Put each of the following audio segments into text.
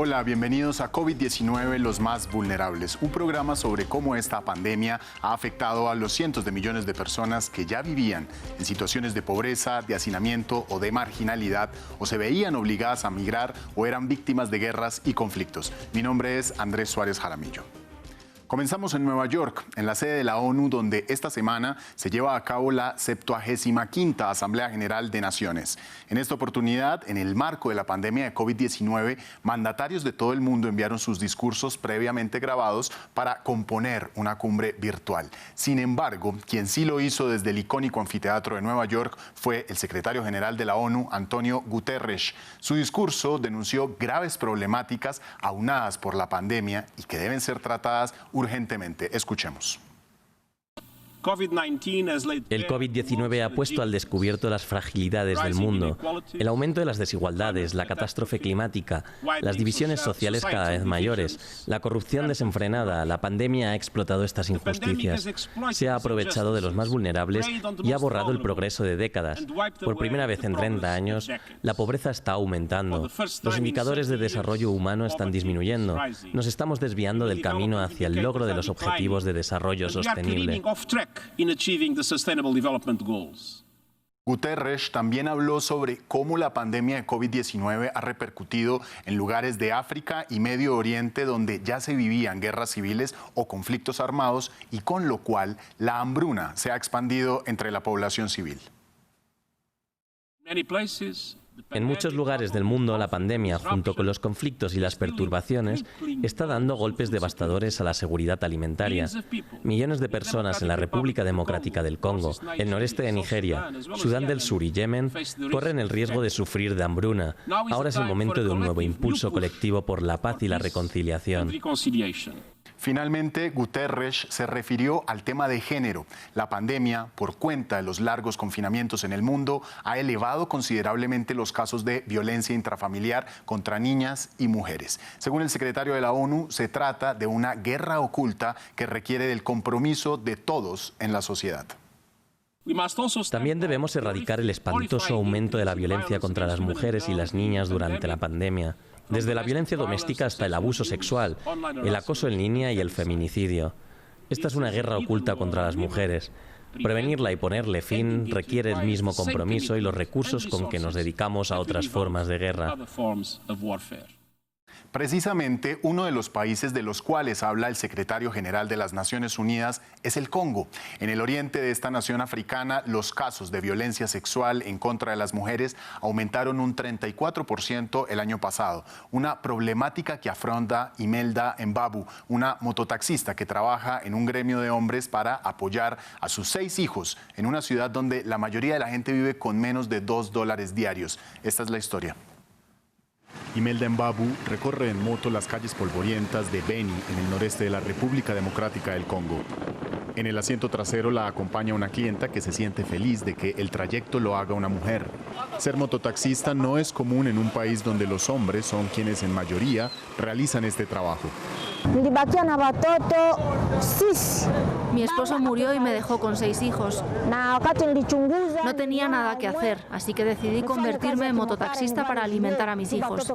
Hola, bienvenidos a COVID-19, los más vulnerables, un programa sobre cómo esta pandemia ha afectado a los cientos de millones de personas que ya vivían en situaciones de pobreza, de hacinamiento o de marginalidad, o se veían obligadas a migrar o eran víctimas de guerras y conflictos. Mi nombre es Andrés Suárez Jaramillo. Comenzamos en Nueva York, en la sede de la ONU, donde esta semana se lleva a cabo la 75ª Asamblea General de Naciones. En esta oportunidad, en el marco de la pandemia de COVID-19, mandatarios de todo el mundo enviaron sus discursos previamente grabados para componer una cumbre virtual. Sin embargo, quien sí lo hizo desde el icónico anfiteatro de Nueva York fue el secretario general de la ONU, Antonio Guterres. Su discurso denunció graves problemáticas aunadas por la pandemia y que deben ser tratadas urgentemente. Escuchemos. El COVID-19 ha puesto al descubierto las fragilidades del mundo, el aumento de las desigualdades, la catástrofe climática, las divisiones sociales cada vez mayores, la corrupción desenfrenada. La pandemia ha explotado estas injusticias, se ha aprovechado de los más vulnerables y ha borrado el progreso de décadas. Por primera vez en 30 años, la pobreza está aumentando, los indicadores de desarrollo humano están disminuyendo, nos estamos desviando del camino hacia el logro de los objetivos de desarrollo sostenible. Guterres también habló sobre cómo la pandemia de COVID-19 ha repercutido en lugares de África y Medio Oriente donde ya se vivían guerras civiles o conflictos armados y con lo cual la hambruna se ha expandido entre la población civil. En muchos lugares del mundo, la pandemia, junto con los conflictos y las perturbaciones, está dando golpes devastadores a la seguridad alimentaria. Millones de personas en la República Democrática del Congo, el noreste de Nigeria, Sudán del Sur y Yemen corren el riesgo de sufrir de hambruna. Ahora es el momento de un nuevo impulso colectivo por la paz y la reconciliación. Finalmente, Guterres se refirió al tema de género. La pandemia, por cuenta de los largos confinamientos en el mundo, ha elevado considerablemente los casos de violencia intrafamiliar contra niñas y mujeres. Según el secretario de la ONU, se trata de una guerra oculta que requiere del compromiso de todos en la sociedad. También debemos erradicar el espantoso aumento de la violencia contra las mujeres y las niñas durante la pandemia. Desde la violencia doméstica hasta el abuso sexual, el acoso en línea y el feminicidio. Esta es una guerra oculta contra las mujeres. Prevenirla y ponerle fin requiere el mismo compromiso y los recursos con que nos dedicamos a otras formas de guerra. Precisamente uno de los países de los cuales habla el secretario general de las Naciones Unidas es el Congo. En el oriente de esta nación africana, los casos de violencia sexual en contra de las mujeres aumentaron un 34% el año pasado. Una problemática que afronta Imelda Mbabu, una mototaxista que trabaja en un gremio de hombres para apoyar a sus 6 hijos en una ciudad donde la mayoría de la gente vive con menos de $2 diarios. Esta es la historia. Imelda Mbabu recorre en moto las calles polvorientas de Beni, en el noreste de la República Democrática del Congo. En el asiento trasero la acompaña una clienta que se siente feliz de que el trayecto lo haga una mujer. Ser mototaxista no es común en un país donde los hombres son quienes en mayoría realizan este trabajo. Mi esposo murió y me dejó con 6 hijos. No tenía nada que hacer, así que decidí convertirme en mototaxista para alimentar a mis hijos.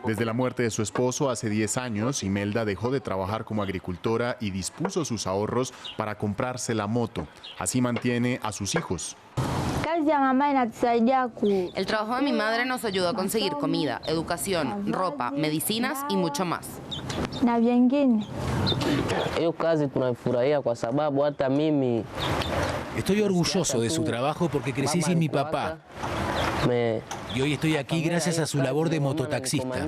Desde la muerte de su esposo hace 10 años, Imelda dejó de trabajar como agricultora y dispuso sus ahorros para comprarse la moto. Así mantiene a sus hijos. El trabajo de mi madre nos ayudó a conseguir comida, educación, ropa, medicinas y mucho más. Estoy orgulloso de su trabajo porque crecí sin mi papá. Y hoy estoy aquí gracias a su labor de mototaxista.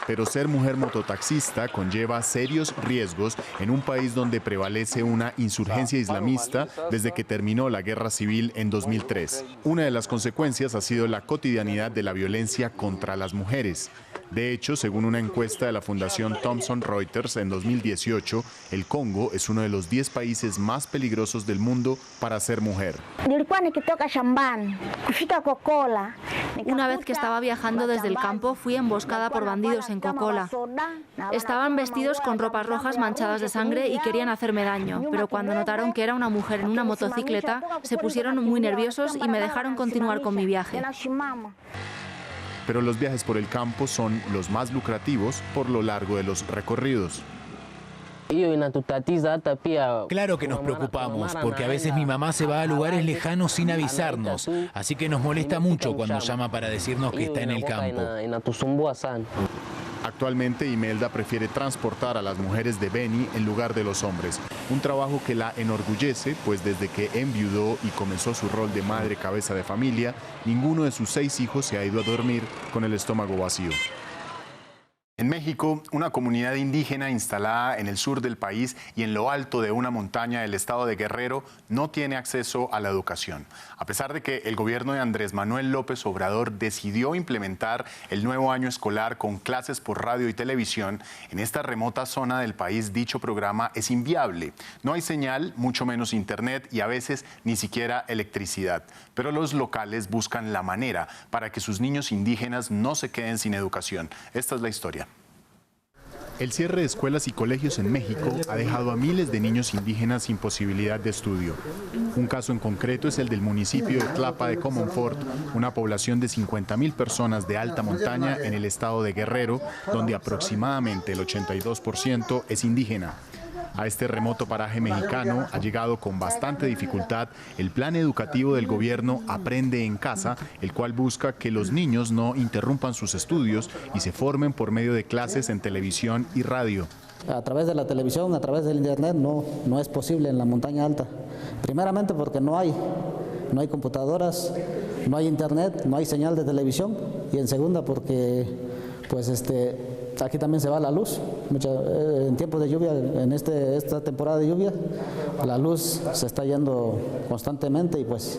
Pero ser mujer mototaxista conlleva serios riesgos en un país donde prevalece una insurgencia islamista desde que terminó la guerra civil en 2003. Una de las consecuencias ha sido la cotidianidad de la violencia contra las mujeres. De hecho, según una encuesta de la Fundación Thomson Reuters en 2018, el Congo es uno de los 10 países más peligrosos del mundo para ser mujer. Una vez que estaba viajando desde el campo, fui emboscada por bandidos en Kokola. Estaban vestidos con ropas rojas manchadas de sangre y querían hacerme daño, pero cuando notaron que era una mujer en una motocicleta, se pusieron muy nerviosos y me dejaron continuar con mi viaje. Pero los viajes por el campo son los más lucrativos por lo largo de los recorridos. Claro que nos preocupamos, porque a veces mi mamá se va a lugares lejanos sin avisarnos, así que nos molesta mucho cuando llama para decirnos que está en el campo. Actualmente Imelda prefiere transportar a las mujeres de Beni en lugar de los hombres, un trabajo que la enorgullece, pues desde que enviudó y comenzó su rol de madre cabeza de familia, ninguno de sus 6 hijos se ha ido a dormir con el estómago vacío. En México, una comunidad indígena instalada en el sur del país y en lo alto de una montaña del estado de Guerrero no tiene acceso a la educación. A pesar de que el gobierno de Andrés Manuel López Obrador decidió implementar el nuevo año escolar con clases por radio y televisión, en esta remota zona del país dicho programa es inviable. No hay señal, mucho menos internet y a veces ni siquiera electricidad. Pero los locales buscan la manera para que sus niños indígenas no se queden sin educación. Esta es la historia. El cierre de escuelas y colegios en México ha dejado a miles de niños indígenas sin posibilidad de estudio. Un caso en concreto es el del municipio de Tlapa de Comonfort, una población de 50,000 personas de alta montaña en el estado de Guerrero, donde aproximadamente el 82% es indígena. A este remoto paraje mexicano ha llegado con bastante dificultad el plan educativo del gobierno Aprende en Casa, el cual busca que los niños no interrumpan sus estudios y se formen por medio de clases en televisión y radio. A través de la televisión, a través del internet no es posible en la montaña alta. Primeramente porque no hay computadoras, no hay internet, no hay señal de televisión, y en segunda porque aquí también se va la luz. En tiempos de lluvia, en esta temporada de lluvia, la luz se está yendo constantemente y pues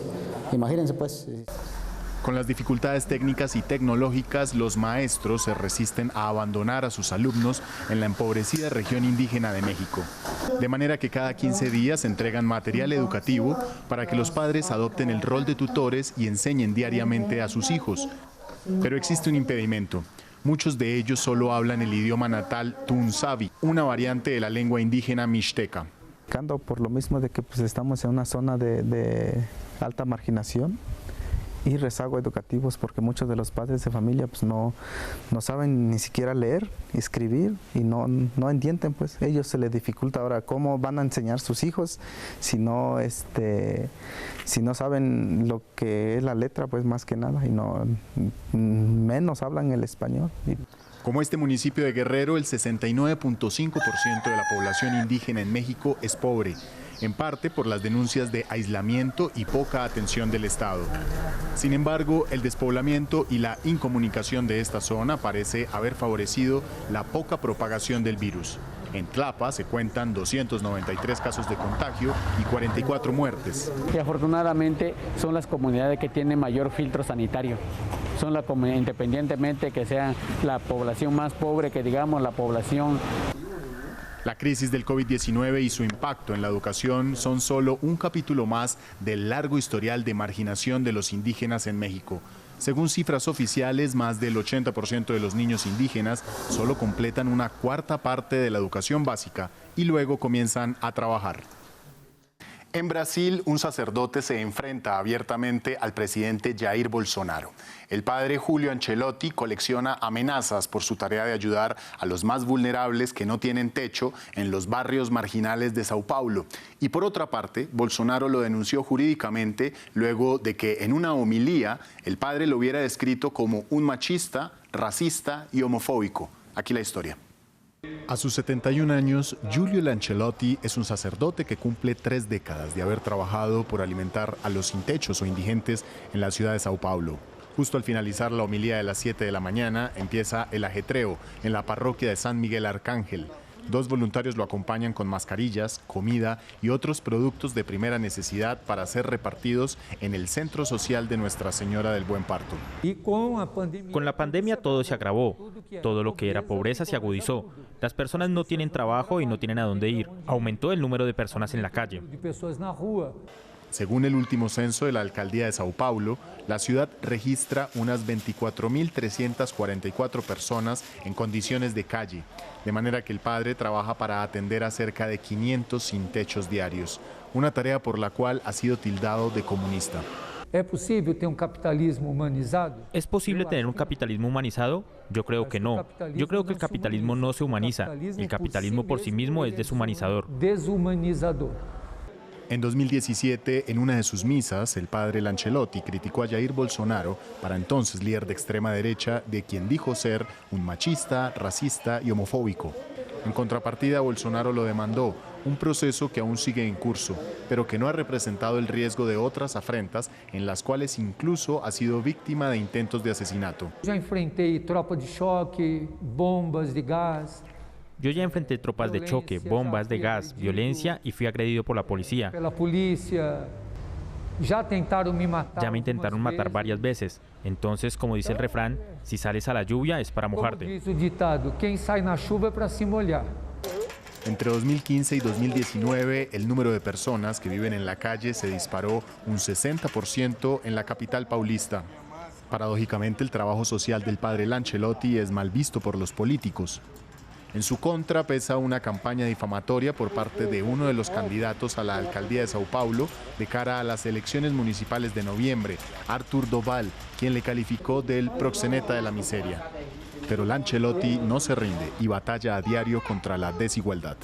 imagínense pues. Con las dificultades técnicas y tecnológicas, los maestros se resisten a abandonar a sus alumnos en la empobrecida región indígena de México. De manera que cada 15 días entregan material educativo para que los padres adopten el rol de tutores y enseñen diariamente a sus hijos. Pero existe un impedimento. Muchos de ellos solo hablan el idioma natal Tunsavi, una variante de la lengua indígena mixteca. Por lo mismo de que estamos en una zona de alta marginación y rezago educativos, porque muchos de los padres de familia no saben ni siquiera leer, escribir y no entienden, pues ellos se les dificulta ahora cómo van a enseñar a sus hijos si no saben lo que es la letra, pues más que nada, y menos hablan el español. Como este municipio de Guerrero, el 69.5% de la población indígena en México es pobre, en parte por las denuncias de aislamiento y poca atención del Estado. Sin embargo, el despoblamiento y la incomunicación de esta zona parece haber favorecido la poca propagación del virus. En Tlapa se cuentan 293 casos de contagio y 44 muertes. Y afortunadamente son las comunidades que tienen mayor filtro sanitario. Son independientemente que sean la población más pobre, que digamos la población. La crisis del COVID-19 y su impacto en la educación son solo un capítulo más del largo historial de marginación de los indígenas en México. Según cifras oficiales, más del 80% de los niños indígenas solo completan una cuarta parte de la educación básica y luego comienzan a trabajar. En Brasil, un sacerdote se enfrenta abiertamente al presidente Jair Bolsonaro. El padre Julio Ancelotti colecciona amenazas por su tarea de ayudar a los más vulnerables que no tienen techo en los barrios marginales de Sao Paulo. Y por otra parte, Bolsonaro lo denunció jurídicamente luego de que en una homilía el padre lo hubiera descrito como un machista, racista y homofóbico. Aquí la historia. A sus 71 años, Julio Ancelotti es un sacerdote que cumple 3 décadas de haber trabajado por alimentar a los sin techos o indigentes en la ciudad de Sao Paulo. Justo al finalizar la homilía de las 7 de la mañana, empieza el ajetreo en la parroquia de San Miguel Arcángel. 2 voluntarios lo acompañan con mascarillas, comida y otros productos de primera necesidad para ser repartidos en el Centro Social de Nuestra Señora del Buen Parto. Con la pandemia todo se agravó. Todo lo que era pobreza se agudizó. Las personas no tienen trabajo y no tienen a dónde ir. Aumentó el número de personas en la calle. Según el último censo de la alcaldía de Sao Paulo, la ciudad registra unas 24.344 personas en condiciones de calle, de manera que el padre trabaja para atender a cerca de 500 sin techos diarios, una tarea por la cual ha sido tildado de comunista. ¿Es posible tener un capitalismo humanizado? ¿Es posible tener un capitalismo humanizado? Yo creo que no. Yo creo que el capitalismo no se humaniza. El capitalismo por sí mismo es deshumanizador. En 2017, en una de sus misas, el padre Lancelotti criticó a Jair Bolsonaro, para entonces líder de extrema derecha, de quien dijo ser un machista, racista y homofóbico. En contrapartida, Bolsonaro lo demandó, un proceso que aún sigue en curso, pero que no ha representado el riesgo de otras afrentas en las cuales incluso ha sido víctima de intentos de asesinato. Ya enfrenté tropas de choque, bombas de gas. Yo ya enfrenté tropas de choque, bombas de gas, violencia y fui agredido por la policía. Ya me intentaron matar varias veces. Entonces, como dice el refrán, si sales a la lluvia es para mojarte. Entre 2015 y 2019, el número de personas que viven en la calle se disparó un 60% en la capital paulista. Paradójicamente, el trabajo social del padre Lancelotti es mal visto por los políticos. En su contra pesa una campaña difamatoria por parte de uno de los candidatos a la alcaldía de Sao Paulo de cara a las elecciones municipales de noviembre, Arthur Doval, quien le calificó del proxeneta de la miseria. Pero Lancelotti no se rinde y batalla a diario contra la desigualdad.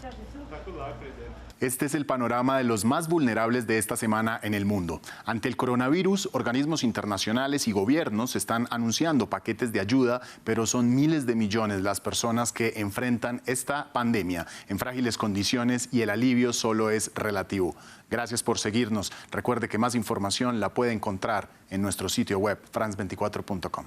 Este es el panorama de los más vulnerables de esta semana en el mundo. Ante el coronavirus, organismos internacionales y gobiernos están anunciando paquetes de ayuda, pero son miles de millones las personas que enfrentan esta pandemia en frágiles condiciones y el alivio solo es relativo. Gracias por seguirnos. Recuerde que más información la puede encontrar en nuestro sitio web france24.com.